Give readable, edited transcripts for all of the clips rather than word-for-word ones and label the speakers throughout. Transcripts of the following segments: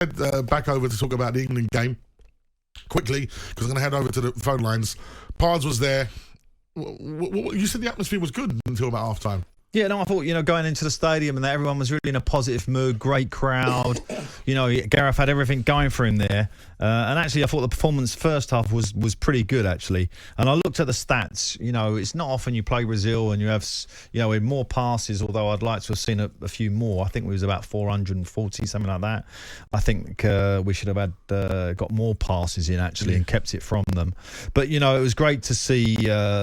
Speaker 1: head back over to talk about the England game quickly, because I'm going to head over to the phone lines. Pards was there. You said the atmosphere was good until about half-time.
Speaker 2: Yeah, no, I thought, going into the stadium and that everyone was really in a positive mood, great crowd. Gareth had everything going for him there. And actually, I thought the performance first half was pretty good, actually. And I looked at the stats. It's not often you play Brazil and you have, with more passes, although I'd like to have seen a few more. I think we was about 440, something like that. I think we should have had got more passes in, actually, and kept it from them. But, it was great to see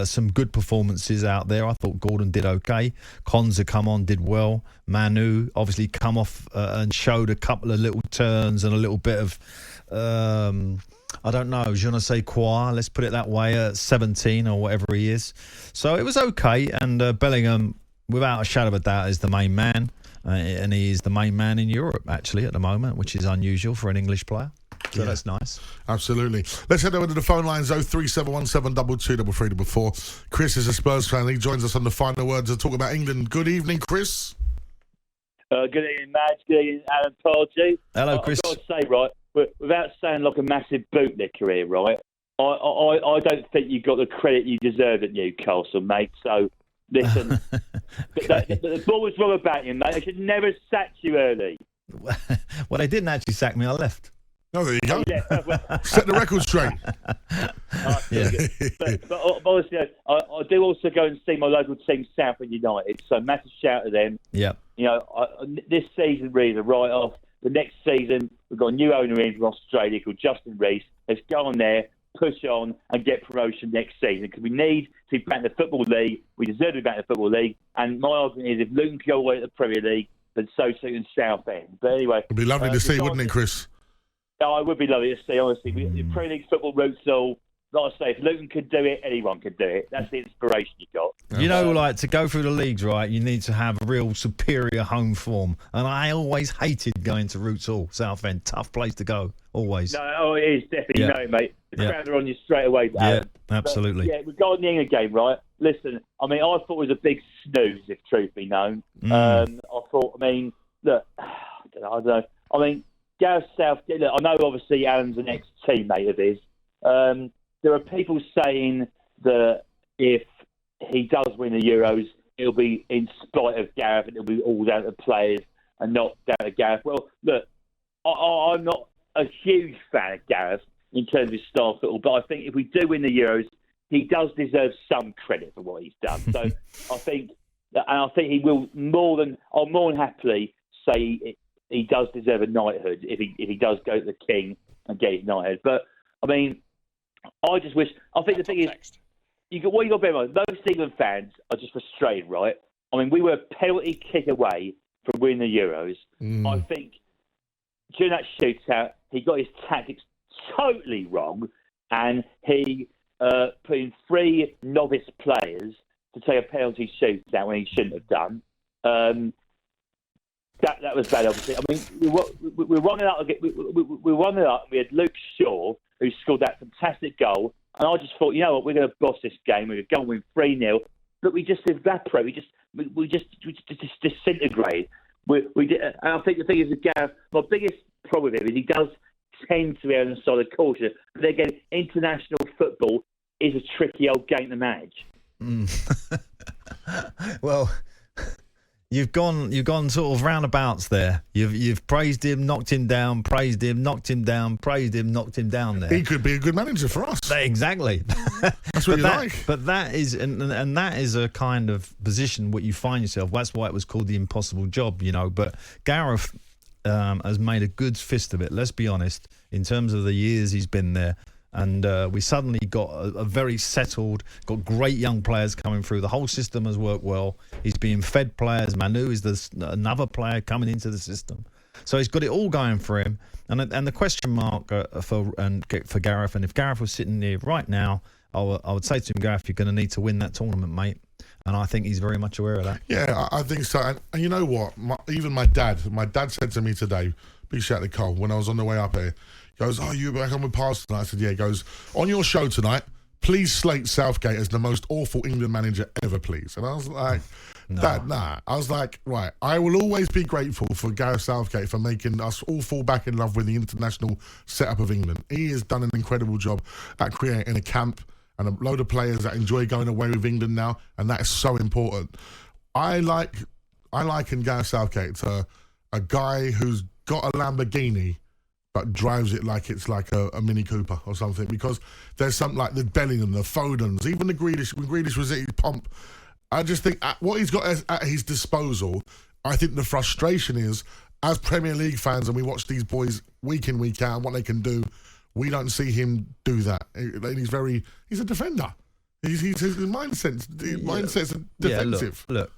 Speaker 2: some good performances out there. I thought Gordon did okay. Konza come on, did well. Manu obviously come off and showed a couple of little turns and a little bit of, I don't know, je ne sais quoi, let's put it that way, at 17 or whatever he is. So it was okay, and Bellingham, without a shadow of a doubt, is the main man, and he is the main man in Europe, actually, at the moment, which is unusual for an English player. So that's nice.
Speaker 1: Absolutely. Let's head over to the phone lines, 03717 223344. Chris is a Spurs fan. He joins us on the final words to talk about England. Good evening, Chris.
Speaker 3: Good evening, Madge. Good evening, Alan Pardew.
Speaker 2: Hello, Chris.
Speaker 3: I've got to say, right, without sounding like a massive bootlicker here, right, I don't think you got the credit you deserve at Newcastle, mate. So, listen, the ball was wrong about you, mate. I should never have sacked you early.
Speaker 2: Well, they didn't actually sack me. I left.
Speaker 1: Oh, there you go. Set the record straight.
Speaker 3: But honestly, I do also go and see my local team, Southend United. So massive shout to them.
Speaker 2: Yeah.
Speaker 3: This season really the write-off. The next season we've got a new owner in from Australia called Justin Rees. Let's go on there, push on, and get promotion next season because we need to be back in the Football League. We deserve to be back in the Football League. And my argument is if Luton can go away to the Premier League, then so too can Southend. But anyway,
Speaker 1: it'd be lovely to see, wouldn't it, Chris?
Speaker 3: No, I would be lovely to see, honestly. The Premier League football roots all, like I say, if Luton could do it, anyone could do it. That's the inspiration you got.
Speaker 2: To go through the leagues, right, you need to have a real superior home form. And I always hated going to Roots Hall, Southend. Tough place to go, always.
Speaker 3: No, it is, definitely, mate. The crowd are on you straight away.
Speaker 2: Yeah, absolutely.
Speaker 3: But, regarding the England game, right, listen, I thought it was a big snooze, if truth be known. Look, I don't know. Gareth Southgate, look, I know obviously Alan's an ex-teammate of his. There are people saying that if he does win the Euros, it'll be in spite of Gareth and it'll be all down to the players and not down to Gareth. Well, look, I'm not a huge fan of Gareth in terms of his style of football, but I think if we do win the Euros, he does deserve some credit for what he's done. So I think he will I'll more than happily say he does deserve a knighthood if he does go to the King and get his knighthood. But I just wish. I think the thing is, what you got to bear in mind, most England fans are just frustrated, right? We were a penalty kick away from winning the Euros. I think during that shootout, he got his tactics totally wrong, and he put in 3 novice players to take a penalty shootout when he shouldn't have done. That was bad, obviously. We won it up. We won it up. And we had Luke Shaw, who scored that fantastic goal. And I just thought, you know what, we're going to boss this game. We're going to go and win 3-0. But we just evaporate. We just disintegrate. We did. And I think the thing is, Gareth, my biggest problem with him is he does tend to be on the side of caution. But again, international football is a tricky old game to manage.
Speaker 2: Well, You've gone sort of roundabouts there. You've praised him, knocked him down, praised him, knocked him down, praised him, knocked him down there.
Speaker 1: He could be a good manager for us.
Speaker 2: Exactly.
Speaker 1: That's what you like.
Speaker 2: But that is, and that is a kind of position what you find yourself. That's why it was called the impossible job, But Gareth has made a good fist of it, let's be honest, in terms of the years he's been there. And we suddenly got a very settled, got great young players coming through. The whole system has worked well. He's being fed players. Manu is another player coming into the system. So he's got it all going for him. And the question mark for Gareth, and if Gareth was sitting there right now, I would say to him, Gareth, you're going to need to win that tournament, mate. And I think he's very much aware of that.
Speaker 1: Yeah, I think so. And you know what? Even my dad said to me today, big shout to Cole, when I was on the way up here, he goes, you back on with Pards tonight? I said, yeah. He goes, on your show tonight, please slate Southgate as the most awful England manager ever, please. And I was like, I was like, right, I will always be grateful for Gareth Southgate for making us all fall back in love with the international setup of England. He has done an incredible job at creating a camp and a load of players that enjoy going away with England now, and that is so important. I liken Gareth Southgate to a guy who's got a Lamborghini but drives it like it's like a Mini Cooper or something, because there's something like the Bellingham, the Fodens, even the Grealish, when Grealish was at his pomp. I just think what he's got at his disposal, I think the frustration is, as Premier League fans, and we watch these boys week in, week out, and what they can do, we don't see him do that. He's a defender. His mindset's defensive.
Speaker 2: Yeah, look.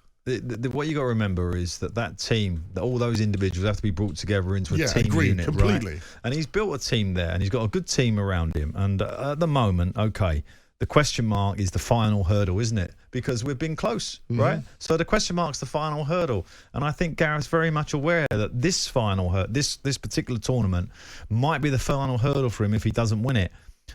Speaker 2: What you got to remember is that team, that all those individuals have to be brought together into a team unit,
Speaker 1: completely.
Speaker 2: Right? And he's built a team there, and he's got a good team around him. And at the moment, okay, the question mark is the final hurdle, isn't it? Because we've been close, right? So the question mark's the final hurdle, and I think Gareth's very much aware that this this particular tournament might be the final hurdle for him if he doesn't win it.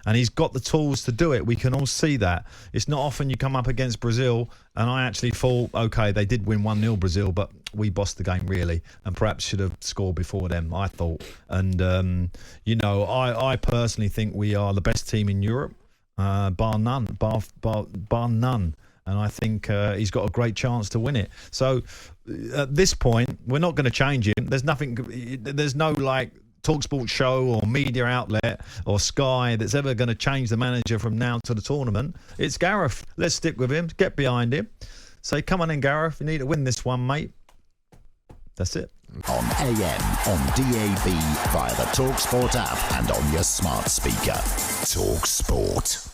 Speaker 2: And he's got the tools to do it. We can all see that. It's not often you come up against Brazil, and I actually thought, okay, they did win 1-0 Brazil, but we bossed the game really, and perhaps should have scored before them, I thought. And, I personally think we are the best team in Europe, bar none, bar none. And I think he's got a great chance to win it. So at this point, we're not going to change him. There's no talkSPORT show or media outlet or Sky that's ever going to change the manager from now to the tournament. It's Gareth. Let's stick with him. Get behind him. Say, come on in, Gareth. You need to win this one, mate. That's it.
Speaker 4: On AM, on DAB, via the talkSPORT app and on your smart speaker. talkSPORT.